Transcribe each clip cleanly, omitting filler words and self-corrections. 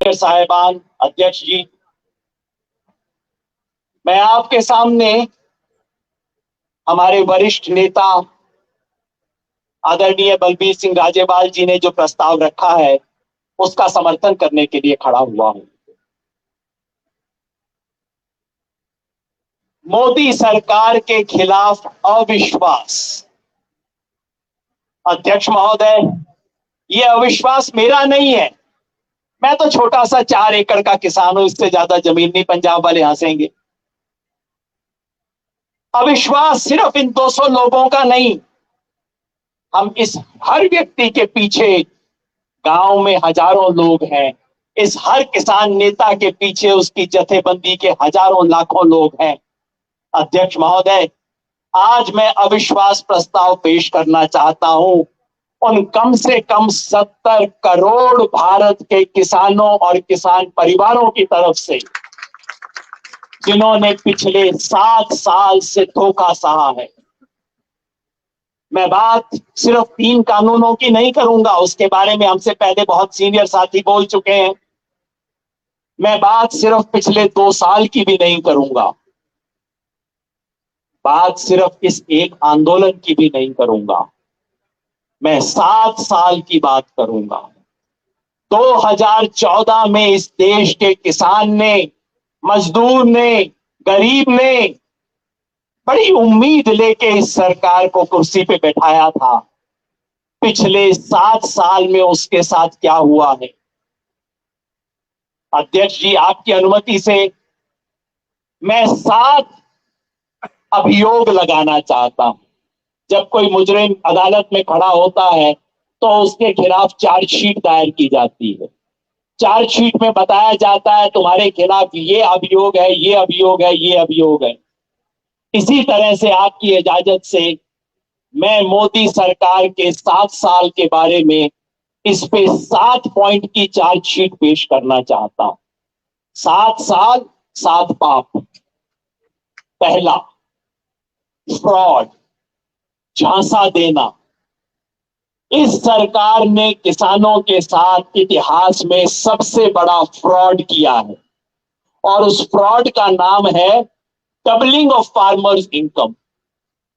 साहिबान, अध्यक्ष जी, मैं आपके सामने हमारे वरिष्ठ नेता आदरणीय बलबीर सिंह राजेवाल जी ने जो प्रस्ताव रखा है उसका समर्थन करने के लिए खड़ा हुआ हूं। मोदी सरकार के खिलाफ अविश्वास। अध्यक्ष महोदय, यह अविश्वास मेरा नहीं है। मैं तो छोटा सा 4 एकड़ का किसान हूं, इससे ज्यादा जमीन नहीं, पंजाब वाले हंसेंगे। अविश्वास सिर्फ इन 200 लोगों का नहीं, हम इस हर व्यक्ति के पीछे गांव में हजारों लोग हैं। इस हर किसान नेता के पीछे उसकी जथेबंदी के हजारों लाखों लोग हैं। अध्यक्ष महोदय, आज मैं अविश्वास प्रस्ताव पेश करना चाहता हूं उन कम से कम 70 करोड़ भारत के किसानों और किसान परिवारों की तरफ से जिन्होंने पिछले 7 साल से धोखा सहा है। मैं बात सिर्फ 3 कानूनों की नहीं करूंगा, उसके बारे में हमसे पहले बहुत सीनियर साथी बोल चुके हैं। मैं बात सिर्फ पिछले 2 साल की भी नहीं करूंगा, बात सिर्फ इस एक आंदोलन की भी नहीं करूंगा, मैं 7 साल की बात करूंगा। 2014 में इस देश के किसान ने, मजदूर ने, गरीब ने बड़ी उम्मीद लेके इस सरकार को कुर्सी पे बैठाया था। पिछले 7 साल में उसके साथ क्या हुआ है? अध्यक्ष जी, आपकी अनुमति से मैं 7 अभियोग लगाना चाहता हूं। जब कोई मुजरिम अदालत में खड़ा होता है तो उसके खिलाफ चार्जशीट दायर की जाती है। चार्जशीट में बताया जाता है तुम्हारे खिलाफ ये अभियोग है, ये अभियोग है, ये अभियोग है। इसी तरह से आपकी इजाजत से मैं मोदी सरकार के 7 साल के बारे में इस पे 7 पॉइंट की चार्जशीट पेश करना चाहता हूं। 7 साल 7 पाप। पहला, फ्रॉड, झांसा देना। इस सरकार ने किसानों के साथ इतिहास में सबसे बड़ा फ्रॉड किया है और उस फ्रॉड का नाम है डबलिंग ऑफ फार्मर्स इनकम।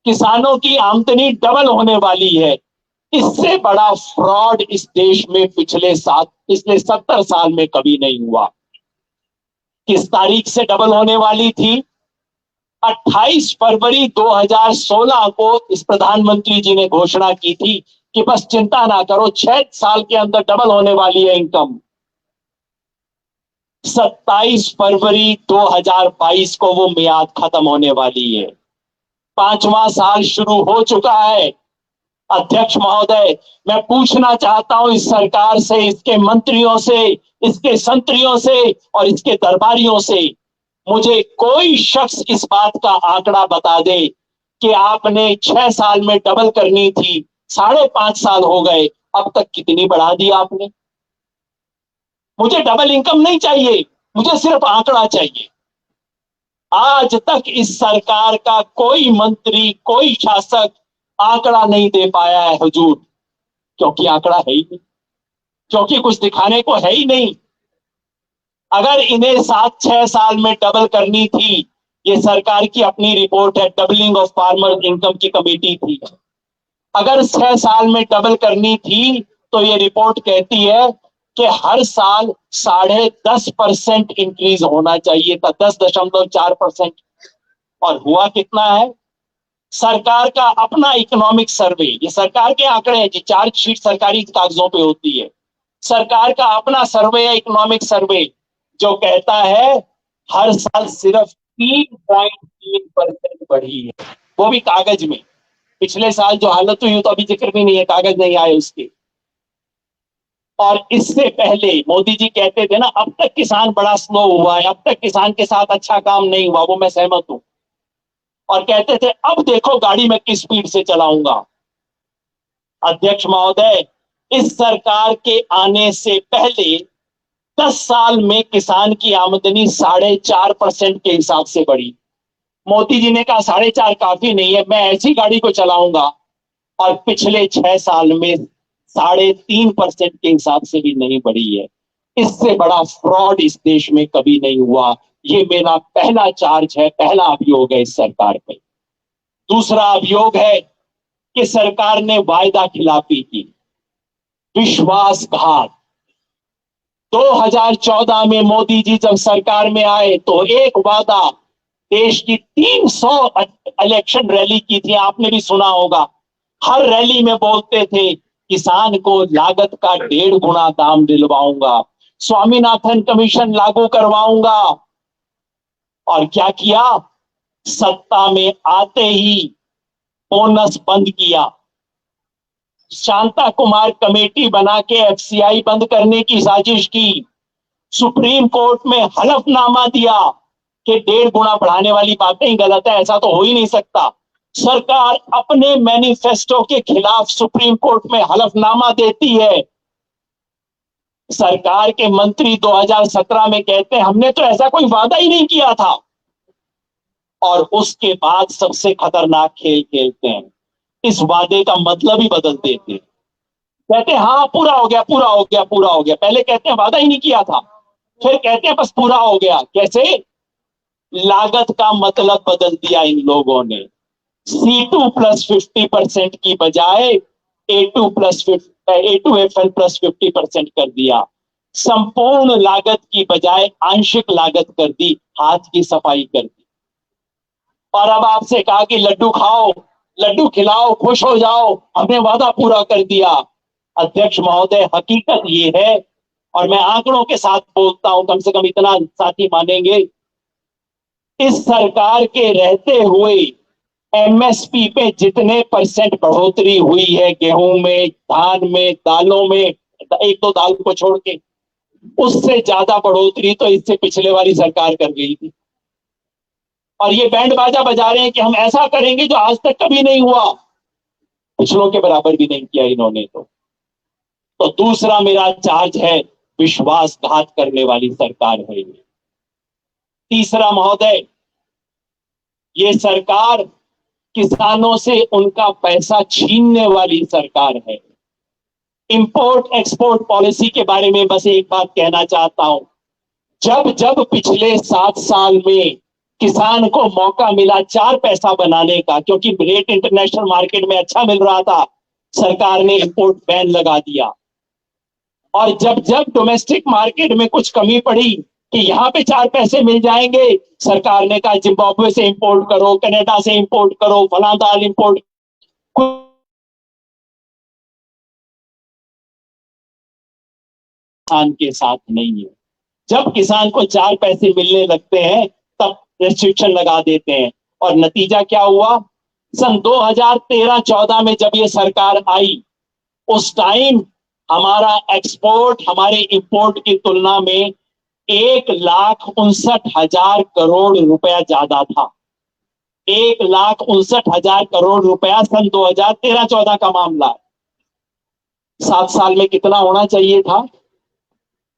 किसानों की आमदनी डबल होने वाली है। इससे बड़ा फ्रॉड इस देश में पिछले 70 साल में कभी नहीं हुआ। किस तारीख से डबल होने वाली थी? 28 फरवरी 2016 को इस प्रधानमंत्री जी ने घोषणा की थी कि बस चिंता ना करो, 6 साल के अंदर डबल होने वाली है इनकम। 27 फरवरी 2022 को वो मियाद खत्म होने वाली है। 5वां साल शुरू हो चुका है। अध्यक्ष महोदय, मैं पूछना चाहता हूं इस सरकार से, इसके मंत्रियों से, इसके संतरियों से और इसके दरबारियों से, मुझे कोई शख्स इस बात का आंकड़ा बता दे कि आपने 6 साल में डबल करनी थी, 5.5 साल हो गए, अब तक कितनी बढ़ा दी आपने? मुझे डबल इनकम नहीं चाहिए, मुझे सिर्फ आंकड़ा चाहिए। आज तक इस सरकार का कोई मंत्री, कोई शासक आंकड़ा नहीं दे पाया है हुजूर, क्योंकि आंकड़ा है ही नहीं, क्योंकि कुछ दिखाने को है ही नहीं। अगर इन्हें 7-6 साल में डबल करनी थी, ये सरकार की अपनी रिपोर्ट है, डबलिंग ऑफ फार्मर इनकम की कमेटी थी। अगर 6 साल में डबल करनी थी तो ये रिपोर्ट कहती है कि हर साल 10.5% इंक्रीज होना चाहिए था, 10.4%। और हुआ कितना है? सरकार का अपना इकोनॉमिक सर्वे, ये सरकार के आंकड़े हैं जी, चार्जशीट सरकारी कागजों पे होती है। सरकार का अपना सर्वे है, इकोनॉमिक सर्वे, जो कहता है हर साल सिर्फ 3.3% बढ़ी है, वो भी कागज में। पिछले साल जो हालत हुई तो अभी जिक्र भी नहीं है, कागज नहीं आए उसके। और इससे पहले मोदी जी कहते थे ना, अब तक किसान बड़ा स्लो हुआ है, अब तक किसान के साथ अच्छा काम नहीं हुआ, वो मैं सहमत हूं। और कहते थे अब देखो गाड़ी में किस स्पीड से चलाऊंगा। अध्यक्ष महोदय, इस सरकार के आने से पहले 10 साल में किसान की आमदनी 4.5% के हिसाब से बढ़ी। मोदी जी ने कहा 4.5 काफी नहीं है, मैं ऐसी गाड़ी को चलाऊंगा, और पिछले 6 साल में 3.5% के हिसाब से भी नहीं बढ़ी है। इससे बड़ा फ्रॉड इस देश में कभी नहीं हुआ। ये मेरा पहला चार्ज है, पहला अभियोग है इस सरकार पे। दूसरा अभियोग है कि सरकार ने वायदा खिलाफी की, विश्वासघात। 2014 में मोदी जी जब सरकार में आए तो एक वादा, देश की 300 इलेक्शन रैली की थी, आपने भी सुना होगा। हर रैली में बोलते थे किसान को लागत का 1.5 गुना दाम दिलवाऊंगा, स्वामीनाथन कमीशन लागू करवाऊंगा। और क्या किया? सत्ता में आते ही बोनस बंद किया, शांता कुमार कमेटी बना के एफसीआई बंद करने की साजिश की, सुप्रीम कोर्ट में हलफनामा दिया कि 1.5 गुना बढ़ाने वाली बातें ही गलत है, ऐसा तो हो ही नहीं सकता। सरकार अपने मैनिफेस्टो के खिलाफ सुप्रीम कोर्ट में हलफनामा देती है। सरकार के मंत्री 2017 में कहते हैं हमने तो ऐसा कोई वादा ही नहीं किया था, और उसके बाद सबसे खतरनाक खेल खेलते हैं, इस वादे का मतलब ही बदल देते हैं। कहते हैं हाँ पूरा हो गया, पूरा हो गया, पूरा हो गया। पहले कहते हैं वादा ही नहीं किया था, फिर कहते हैं बस पूरा हो गया। कैसे? लागत का मतलब बदल दिया इन लोगों ने। C2 प्लस 50% की बजाय A2FL प्लस 50% कर दिया। संपूर्ण लागत की बजाय आंशिक लागत कर दी, हाथ की सफाई कर दी। और अब आपसे कहा कि लड्डू खाओ, लड्डू खिलाओ, खुश हो जाओ, हमने वादा पूरा कर दिया। अध्यक्ष महोदय, हकीकत ये है, और मैं आंकड़ों के साथ बोलता हूं, कम से कम इतना साथी मानेंगे, इस सरकार के रहते हुए एमएसपी पे जितने % बढ़ोतरी हुई है, गेहूं में, धान में, दालों में, एक दो दाल को छोड़ के, उससे ज्यादा बढ़ोतरी तो इससे पिछले वाली सरकार कर गई थी। और ये बैंड बाजा बजा रहे हैं कि हम ऐसा करेंगे जो आज तक कभी नहीं हुआ, पिछलों के बराबर भी नहीं किया इन्होंने। तो दूसरा मेरा चार्ज है, विश्वासघात करने वाली सरकार है ये। तीसरा महोदय, ये सरकार किसानों से उनका पैसा छीनने वाली सरकार है। इंपोर्ट एक्सपोर्ट पॉलिसी के बारे में बस एक बात कहना चाहता हूं। जब जब पिछले 7 साल में किसान को मौका मिला 4 पैसा बनाने का, क्योंकि रेट इंटरनेशनल मार्केट में अच्छा मिल रहा था, सरकार ने इंपोर्ट बैन लगा दिया। और जब जब डोमेस्टिक मार्केट में कुछ कमी पड़ी कि यहां पे 4 पैसे मिल जाएंगे, सरकार ने कहा जिम्बाब्वे से इंपोर्ट करो, कनाडा से इंपोर्ट करो, फला दाल इंपोर्ट। किसान के साथ नहीं है। जब किसान को 4 पैसे मिलने लगते हैं तब रेस्ट्रिक्शन लगा देते हैं। और नतीजा क्या हुआ? सन 2013-14 में जब ये सरकार आई, उस टाइम हमारा एक्सपोर्ट हमारे इंपोर्ट की तुलना में 1,59,000 करोड़ रुपया ज्यादा था। 1,59,000 करोड़ रुपया सन 2013-14 का मामला है। 7 साल में कितना होना चाहिए था?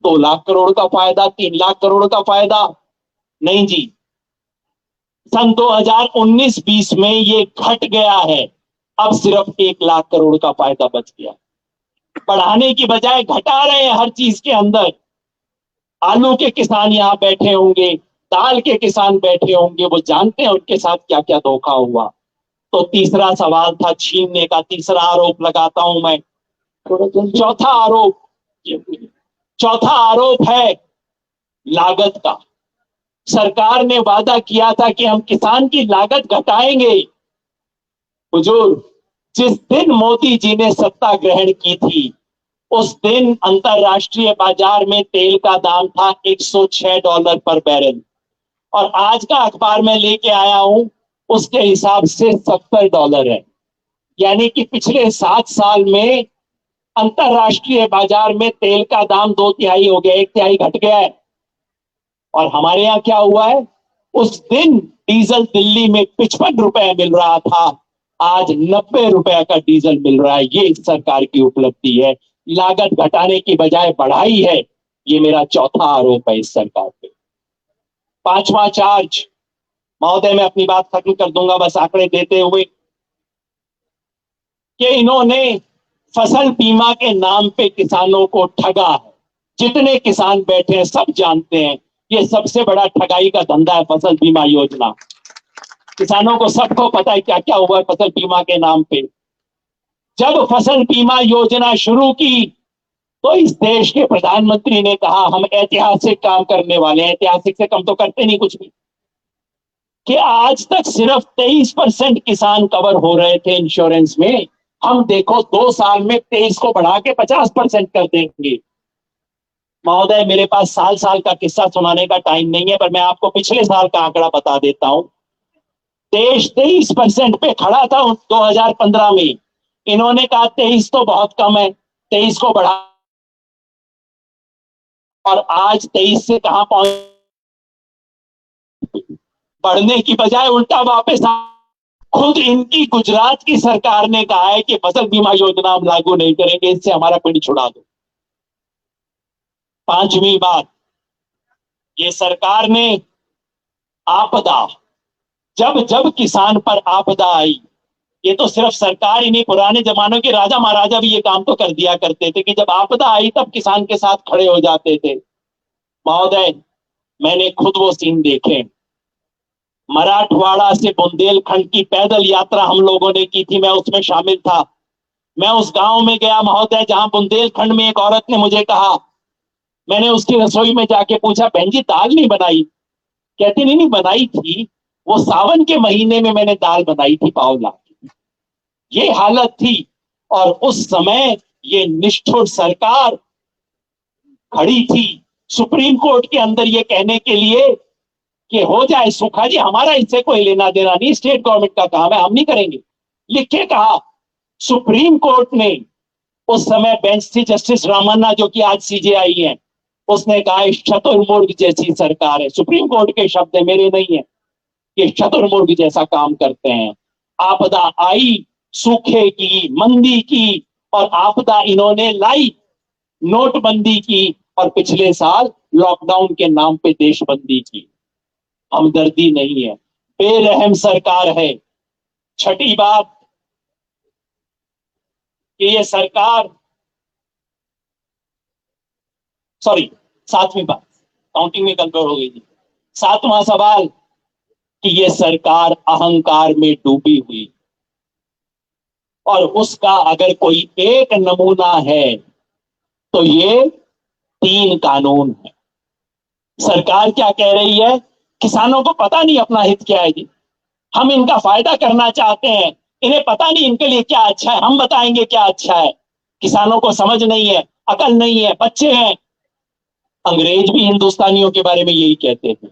2 लाख करोड़ का फायदा, 3 लाख करोड़ का फायदा। नहीं जी, सन 2019-20 में ये घट गया है, अब सिर्फ 1 लाख करोड़ का फायदा बच गया। बढ़ाने की बजाय घटा रहे हैं हर चीज के अंदर। आलू के किसान यहां बैठे होंगे, दाल के किसान बैठे होंगे, वो जानते हैं उनके साथ क्या क्या धोखा हुआ। तो तीसरा सवाल था छीनने का, तीसरा आरोप लगाता हूं मैं। चौथा आरोप है लागत का। सरकार ने वादा किया था कि हम किसान की लागत घटाएंगे। हुजूर, जिस दिन मोदी जी ने सत्ता ग्रहण की थी, उस दिन अंतरराष्ट्रीय बाजार में तेल का दाम था $106 पर बैरल, और आज का अखबार में लेके आया हूं, उसके हिसाब से $70 है। यानी कि पिछले 7 साल में अंतरराष्ट्रीय बाजार में तेल का दाम 2/3 हो गया, 1/3 घट गया है। और हमारे यहां क्या हुआ है? उस दिन डीजल दिल्ली में ₹55 मिल रहा था, आज ₹90 का डीजल मिल रहा है। ये इस सरकार की उपलब्धि है, लागत घटाने की बजाय बढ़ाई है। ये मेरा चौथा आरोप है इस सरकार पे। पांचवा चार्ज, महोदय मैं अपनी बात खत्म कर दूंगा बस आंकड़े देते हुए, कि इन्होंने फसल बीमा के नाम पे किसानों को ठगा है। जितने किसान बैठे हैं सब जानते हैं ये सबसे बड़ा ठगाई का धंधा है फसल बीमा योजना। किसानों को सबको पता है क्या क्या हुआ है फसल बीमा के नाम पे। जब फसल बीमा योजना शुरू की तो इस देश के प्रधानमंत्री ने कहा हम ऐतिहासिक काम करने वाले हैं। ऐतिहासिक से कम तो करते नहीं कुछ भी। कि आज तक सिर्फ 23% किसान कवर हो रहे थे इंश्योरेंस में, हम देखो 2 साल में 23 को बढ़ा के 50% कर देंगे। महोदय मेरे पास साल साल का किस्सा सुनाने का टाइम नहीं है, पर मैं आपको पिछले साल का आंकड़ा बता देता हूं। देश 23% पे खड़ा था 2015 में। इन्होंने कहा 23 तो बहुत कम है, 23 को बढ़ा, और आज 23 से कहां पहुंच, बढ़ने की बजाय उल्टा वापस खुद इनकी गुजरात की सरकार ने कहा है कि फसल बीमा योजना हम लागू नहीं करेंगे, इससे हमारा पेड़ छुड़ा दो। 5वीं बात, ये सरकार ने आपदा, जब जब किसान पर आपदा आई, ये तो सिर्फ सरकार ही नहीं, पुराने जमानों के राजा महाराजा भी ये काम तो कर दिया करते थे कि जब आपदा आई तब किसान के साथ खड़े हो जाते थे। महोदय मैंने खुद वो सीन देखे। मराठवाड़ा से बुंदेलखंड की पैदल यात्रा हम लोगों ने की थी, मैं उसमें शामिल था। मैं उस गांव में गया महोदय जहां बुंदेलखंड में एक औरत ने मुझे कहा, मैंने उसकी रसोई में जाके पूछा बहन जी दाल नहीं बनाई? कहती नहीं बनाई थी, वो सावन के महीने में मैंने दाल बनाई थी पाव ला। ये हालत थी। और उस समय ये निष्ठुर सरकार खड़ी थी सुप्रीम कोर्ट के अंदर ये कहने के लिए कि हो जाए सूखा जी, हमारा इससे कोई लेना देना नहीं, स्टेट गवर्नमेंट का काम है, हम नहीं करेंगे, लिख के कहा। सुप्रीम कोर्ट ने उस समय बेंच थी जस्टिस रामन्ना जो कि आज सीजेआई है, उसने कहा शतुर्मुर्ग जैसी सरकार है। सुप्रीम कोर्ट के शब्द मेरे नहीं है, ये शतुर्मुर्ग जैसा काम करते हैं। आपदा आई, सूखे की, मंदी की, और आपदा इन्होंने लाई, नोटबंदी की, और पिछले साल लॉकडाउन के नाम पे देशबंदी की। हमदर्दी नहीं है, बेरहम सरकार है। छठी बात कि ये सरकार, सॉरी 7वीं बात, काउंटिंग में गड़बड़ हो गई थी। 7वां सवाल कि ये सरकार अहंकार में डूबी हुई, और उसका अगर कोई एक नमूना है तो ये 3 कानून है। सरकार क्या कह रही है, किसानों को पता नहीं अपना हित क्या है जी, हम इनका फायदा करना चाहते हैं, इन्हें पता नहीं इनके लिए क्या अच्छा है, हम बताएंगे क्या अच्छा है। किसानों को समझ नहीं है, अकल नहीं है, बच्चे हैं। अंग्रेज भी हिंदुस्तानियों के बारे में यही कहते थे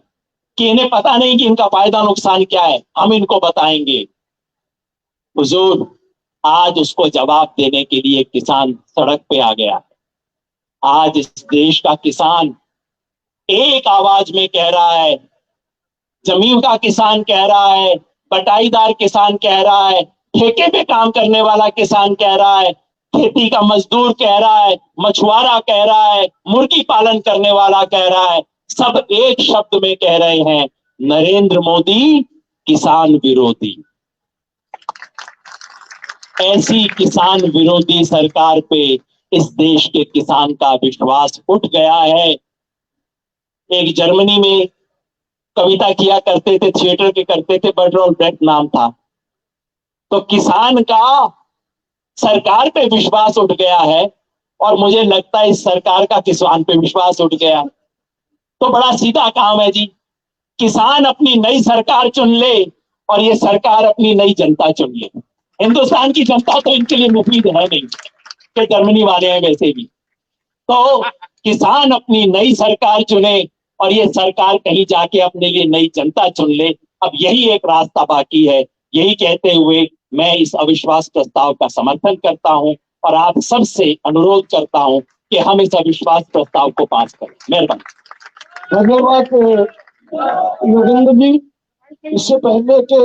कि इन्हें पता नहीं कि इनका फायदा नुकसान क्या है, हम इनको बताएंगे। हुजूर आज उसको जवाब देने के लिए किसान सड़क पे आ गया है। आज इस देश का किसान एक आवाज में कह रहा है, जमीन का किसान कह रहा है, बटाईदार किसान कह रहा है, ठेके पे काम करने वाला किसान कह रहा है, खेती का मजदूर कह रहा है, मछुआरा कह रहा है, मुर्गी पालन करने वाला कह रहा है, सब एक शब्द में कह रहे हैं, नरेंद्र मोदी किसान विरोधी। ऐसी किसान विरोधी सरकार पे इस देश के किसान का विश्वास उठ गया है। एक जर्मनी में कविता किया करते थे, थिएटर के करते थे, बर्टोल्ड ब्रेक्ट नाम था। तो किसान का सरकार पे विश्वास उठ गया है, और मुझे लगता है इस सरकार का किसान पे विश्वास उठ गया। तो बड़ा सीधा काम है जी, किसान अपनी नई सरकार चुन ले और ये सरकार अपनी नई जनता चुन ले। हिंदुस्तान की जनता तो इनके लिए मुफीद है नहीं, कि जर्मनी वाले हैं वैसे भी। तो किसान अपनी नई सरकार चुने और ये सरकार कहीं जाके अपने लिए नई जनता चुन ले। अब यही एक रास्ता बाकी है। यही कहते हुए मैं इस अविश्वास प्रस्ताव का समर्थन करता हूं और आप सबसे अनुरोध करता हूं कि हम इस अविश्वास प्रस्ताव को पास करें। मेहरबानी। धन्यवाद योगेंद्र जी। इससे पहले के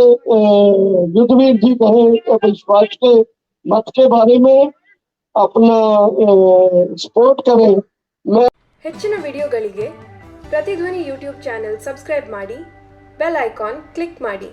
युद्धवीर जी कहे विश्वास के मत के बारे में अपना सपोर्ट करें। मैं ಹೆಚ್ಚಿನ ವಿಡಿಯೋಗಳಿಗೆ ಪ್ರತಿಧ್ವನಿ ಯೂಟ್ಯೂಬ್ ಚಾನೆಲ್ ಸಬ್ಸ್ಕ್ರೈಬ್ ಮಾಡಿ, ಬೆಲ್ ಐಕಾನ್ ಕ್ಲಿಕ್ ಮಾಡಿ.